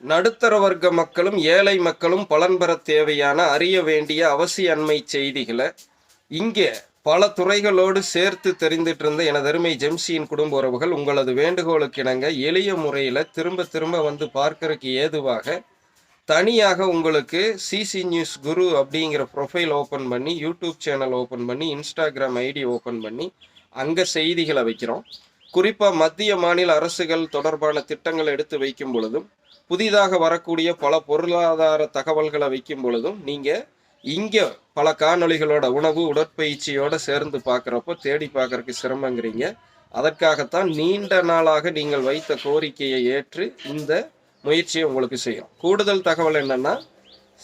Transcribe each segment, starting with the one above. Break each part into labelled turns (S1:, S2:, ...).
S1: நடுத்தர வர்க்க மக்களும் ஏழை மக்களும் பலன் பெற தேவையான அறிய வேண்டிய அவசிய அண்மை செய்திகளை இங்கே பல துறைகளோடு சேர்த்து தெரிந்துட்டு இருந்த எனது அருமை ஜெம்சியின் குடும்ப உறவுகள் உங்களது வேண்டுகோளுக்கு இணங்க எளிய முறையில் திரும்ப திரும்ப வந்து பார்க்கறதுக்கு ஏதுவாக தனியாக உங்களுக்கு சிசி நியூஸ் குரு அப்படிங்கிற ப்ரொஃபைல் ஓப்பன் பண்ணி யூடியூப் சேனல் ஓப்பன் பண்ணி இன்ஸ்டாகிராம் ஐடி ஓப்பன் பண்ணி அங்கே செய்திகளை வைக்கிறோம். குறிப்பாக மத்திய மாநில அரசுகள் தொடர்பான திட்டங்கள் எடுத்து வைக்கும் பொழுதும் புதிதாக வரக்கூடிய பல பொருளாதார தகவல்களை வைக்கும் பொழுதும் நீங்கள் இங்கே பல காணொளிகளோட உணவு உடற்பயிற்சியோட சேர்ந்து பார்க்குறப்போ தேடி பார்க்கறதுக்கு சிரமங்கிறீங்க. அதற்காகத்தான் நீண்ட நாளாக நீங்கள் வைத்த கோரிக்கையை ஏற்று இந்த முயற்சியை உங்களுக்கு செய்யும். கூடுதல் தகவல் என்னன்னா,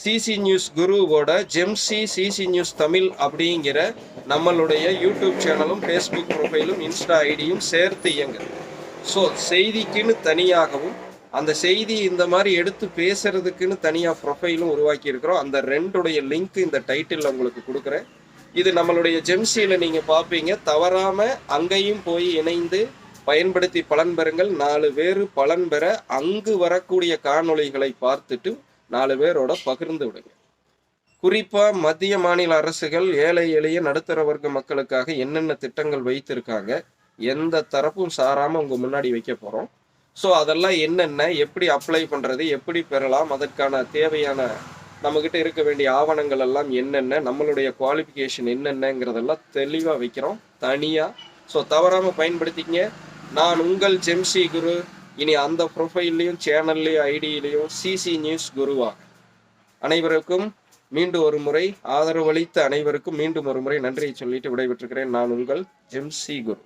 S1: சிசி நியூஸ் குருவோட ஜெம்சி சிசி நியூஸ் தமிழ் அப்படிங்கிற நம்மளுடைய யூடியூப் சேனலும் ஃபேஸ்புக் ப்ரொஃபைலும் இன்ஸ்டா ஐடியும் சேர்த்து இயங்குது. ஸோ செய்திக்குன்னு தனியாகவும் அந்த செய்தி இந்த மாதிரி எடுத்து பேசுறதுக்குன்னு தனியாக ப்ரொஃபைலும் உருவாக்கி இருக்கிறோம். அந்த ரெண்டுடைய லிங்க் இந்த டைட்டில் உங்களுக்கு கொடுக்குறேன். இது நம்மளுடைய ஜெம்சியில் நீங்கள் பார்ப்பீங்க. தவறாமல் அங்கேயும் போய் இணைந்து பயன்படுத்தி பலன் பெறுங்கள். 4 பேர் பலன் பெற அங்கு வரக்கூடிய காணொளிகளை பார்த்துட்டு 4 பேரோட பகிர்ந்து விடுங்க. குறிப்பாக மத்திய மாநில அரசுகள் ஏழை எளிய நடுத்தர வர்க்க மக்களுக்காக என்னென்ன திட்டங்கள் வைத்திருக்காங்க, எந்த தரப்பும் சாராமல் உங்கள் முன்னாடி வைக்க போகிறோம். ஸோ அதெல்லாம் என்னென்ன, எப்படி அப்ளை பண்ணுறது, எப்படி பெறலாம், அதற்கான தேவையான நம்மக்கிட்ட இருக்க வேண்டிய ஆவணங்கள் எல்லாம் என்னென்ன, நம்மளுடைய குவாலிஃபிகேஷன் என்னென்னங்கிறதெல்லாம் தெளிவாக வைக்கிறோம் தனியாக. ஸோ தவறாமல் பயன்படுத்திங்க. நான் உங்கள் ஜெம்சி குரு. இனி அந்த ப்ரொஃபைல்லையும் சேனல்லையும் ஐடியிலையும் சிசி நியூஸ் குருவாக அனைவருக்கும் மீண்டும் ஒரு முறை ஆதரவளித்த அனைவருக்கும் மீண்டும் ஒரு முறை நன்றியை சொல்லிட்டு விடைபெற்றுக்கிறேன். நான் உங்கள் ஜெம்சி குரு.